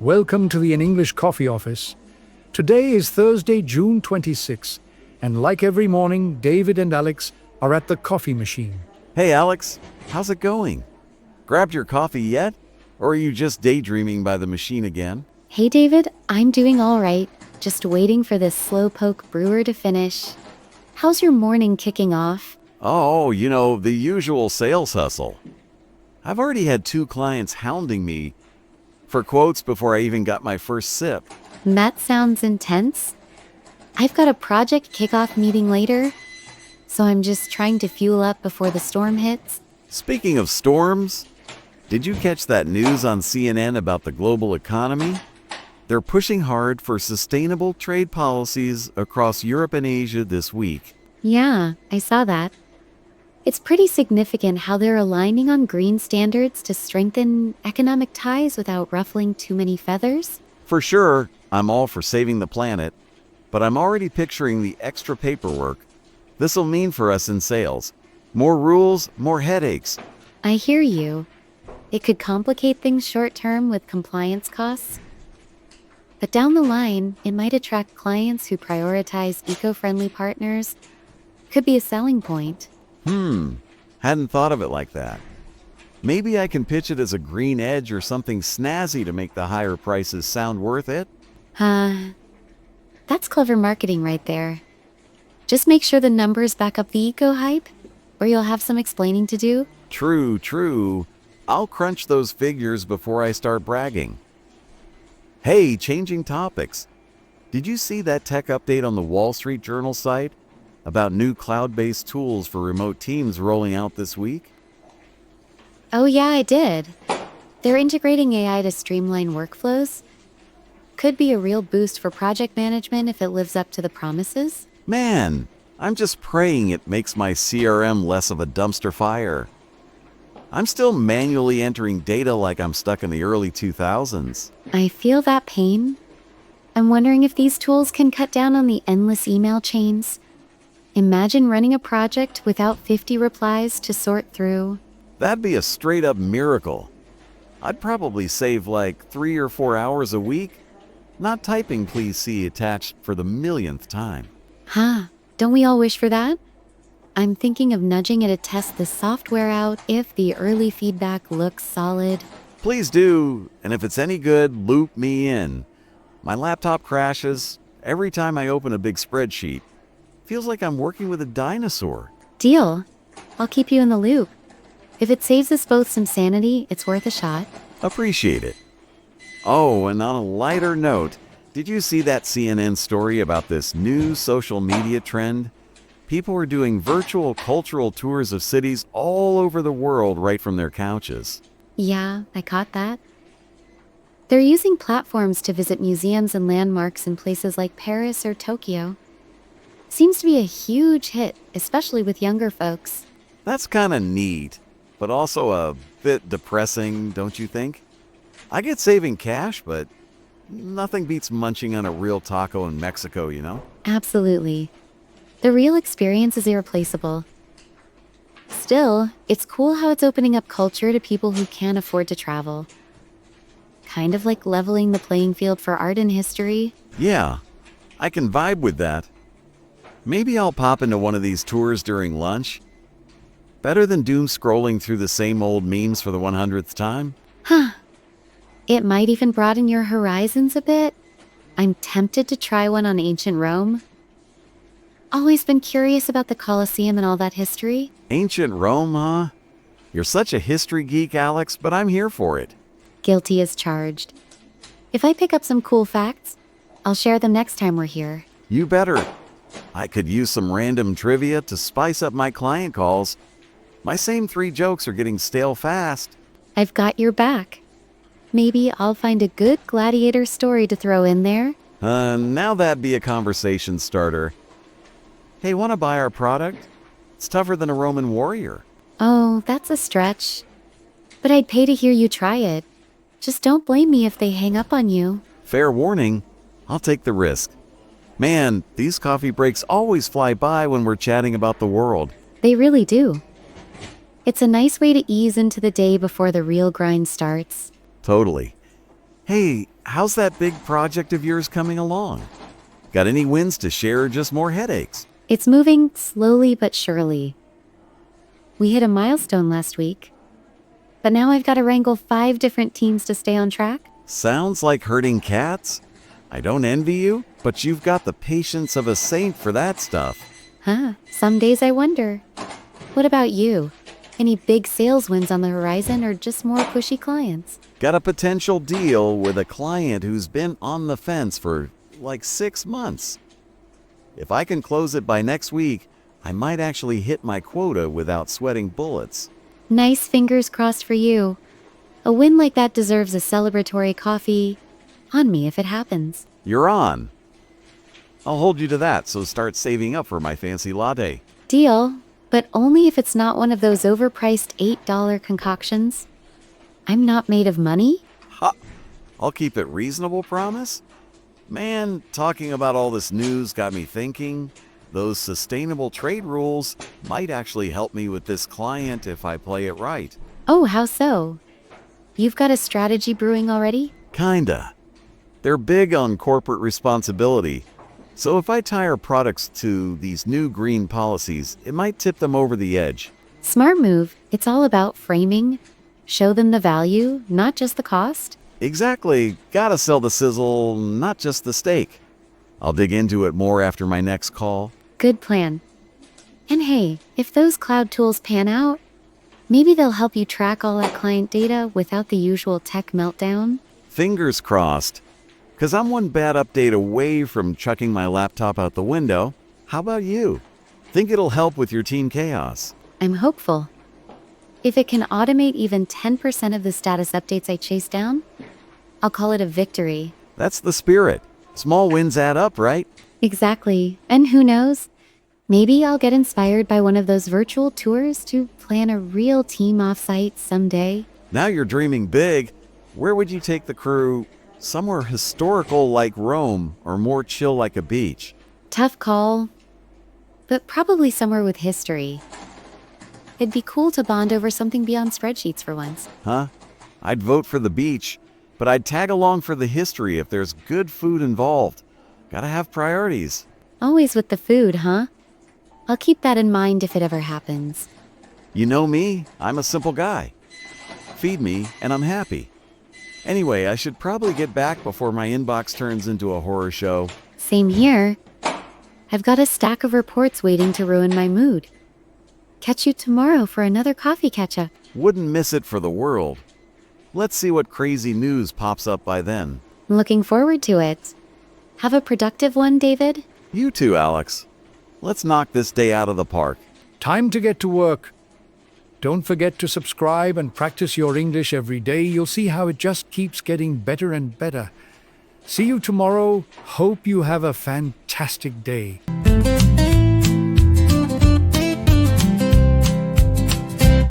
Welcome to the In English Coffee Office. Today is Thursday, June 26th, and like every morning, David and Alex are at the coffee machine. Hey Alex, how's it going? Grabbed your coffee yet? Or are you just daydreaming by the machine again? Hey David, I'm doing all right. Just waiting for this slowpoke brewer to finish. How's your morning kicking off? Oh, the usual sales hustle. I've already had 2 clients hounding me for quotes before I even got my first sip. That sounds intense. I've got a project kickoff meeting later, so I'm just trying to fuel up before the storm hits. Speaking of storms, did you catch that news on CNN about the global economy? They're pushing hard for sustainable trade policies across Europe and Asia this week. Yeah, I saw that. It's pretty significant how they're aligning on green standards to strengthen economic ties without ruffling too many feathers. For sure, I'm all for saving the planet, but I'm already picturing the extra paperwork this'll mean for us in sales. More rules, more headaches. I hear you. It could complicate things short term with compliance costs. But down the line, it might attract clients who prioritize eco-friendly partners. Could be a selling point. Hadn't thought of it like that. Maybe I can pitch it as a green edge or something snazzy to make the higher prices sound worth it? That's clever marketing right there. Just make sure the numbers back up the eco-hype, or you'll have some explaining to do. True. I'll crunch those figures before I start bragging. Hey, changing topics. Did you see that tech update on the Wall Street Journal site about new cloud-based tools for remote teams rolling out this week? Oh yeah, I did. They're integrating AI to streamline workflows. Could be a real boost for project management if it lives up to the promises. Man, I'm just praying it makes my CRM less of a dumpster fire. I'm still manually entering data like I'm stuck in the early 2000s. I feel that pain. I'm wondering if these tools can cut down on the endless email chains. Imagine running a project without 50 replies to sort through. That'd be a straight-up miracle. I'd probably save like 3 or 4 hours a week, not typing "please see attached" for the millionth time. Don't we all wish for that? I'm thinking of nudging it to test the software out if the early feedback looks solid. Please do, and if it's any good, loop me in. My laptop crashes every time I open a big spreadsheet. Feels like I'm working with a dinosaur. Deal. I'll keep you in the loop. If it saves us both some sanity, it's worth a shot. Appreciate it. Oh, and on a lighter note, did you see that CNN story about this new social media trend? People are doing virtual cultural tours of cities all over the world right from their couches. Yeah, I caught that. They're using platforms to visit museums and landmarks in places like Paris or Tokyo. Seems to be a huge hit, especially with younger folks. That's kind of neat, but also a bit depressing, don't you think? I get saving cash, but nothing beats munching on a real taco in Mexico, Absolutely. The real experience is irreplaceable. Still, it's cool how it's opening up culture to people who can't afford to travel. Kind of like leveling the playing field for art and history. Yeah, I can vibe with that. Maybe I'll pop into one of these tours during lunch. Better than doom scrolling through the same old memes for the 100th time. It might even broaden your horizons a bit. I'm tempted to try one on ancient Rome. Always been curious about the Colosseum and all that history. Ancient Rome, huh? You're such a history geek, Alex, but I'm here for it. Guilty as charged. If I pick up some cool facts, I'll share them next time we're here. You better. I could use some random trivia to spice up my client calls. My same 3 jokes are getting stale fast. I've got your back. Maybe I'll find a good gladiator story to throw in there. Now that'd be a conversation starter. Hey, want to buy our product? It's tougher than a Roman warrior. Oh, that's a stretch. But I'd pay to hear you try it. Just don't blame me if they hang up on you. Fair warning. I'll take the risk. Man, these coffee breaks always fly by when we're chatting about the world. They really do. It's a nice way to ease into the day before the real grind starts. Totally. Hey, how's that big project of yours coming along? Got any wins to share or just more headaches? It's moving slowly but surely. We hit a milestone last week, but now I've got to wrangle 5 different teams to stay on track. Sounds like herding cats. I don't envy you, but you've got the patience of a saint for that stuff. Huh, some days I wonder. What about you? Any big sales wins on the horizon or just more pushy clients? Got a potential deal with a client who's been on the fence for like 6 months. If I can close it by next week, I might actually hit my quota without sweating bullets. Nice, fingers crossed for you. A win like that deserves a celebratory coffee on me if it happens. You're on. I'll hold you to that, so start saving up for my fancy latte. Deal, but only if it's not one of those overpriced $8 concoctions. I'm not made of money? Ha! I'll keep it reasonable, promise? Man, talking about all this news got me thinking. Those sustainable trade rules might actually help me with this client if I play it right. Oh, how so? You've got a strategy brewing already? Kinda. They're big on corporate responsibility. So if I tie our products to these new green policies, it might tip them over the edge. Smart move. It's all about framing. Show them the value, not just the cost. Exactly. Gotta sell the sizzle, not just the steak. I'll dig into it more after my next call. Good plan. And hey, if those cloud tools pan out, maybe they'll help you track all that client data without the usual tech meltdown. Fingers crossed. 'Cause I'm one bad update away from chucking my laptop out the window. How about you? Think it'll help with your team chaos? I'm hopeful. If it can automate even 10% of the status updates I chase down, I'll call it a victory. That's the spirit. Small wins add up, right? Exactly. And who knows? Maybe I'll get inspired by one of those virtual tours to plan a real team offsite someday. Now you're dreaming big. Where would you take the crew? Somewhere historical like Rome or more chill like a beach? Tough call, but probably somewhere with history. It'd be cool to bond over something beyond spreadsheets for once. Huh? I'd vote for the beach, but I'd tag along for the history if there's good food involved. Gotta have priorities. Always with the food, huh? I'll keep that in mind if it ever happens. You know me, I'm a simple guy. Feed me and I'm happy. Anyway, I should probably get back before my inbox turns into a horror show. Same here. I've got a stack of reports waiting to ruin my mood. Catch you tomorrow for another coffee catch-up. Wouldn't miss it for the world. Let's see what crazy news pops up by then. Looking forward to it. Have a productive one, David. You too, Alex. Let's knock this day out of the park. Time to get to work. Don't forget to subscribe and practice your English every day. You'll see how it just keeps getting better and better. See you tomorrow. Hope you have a fantastic day.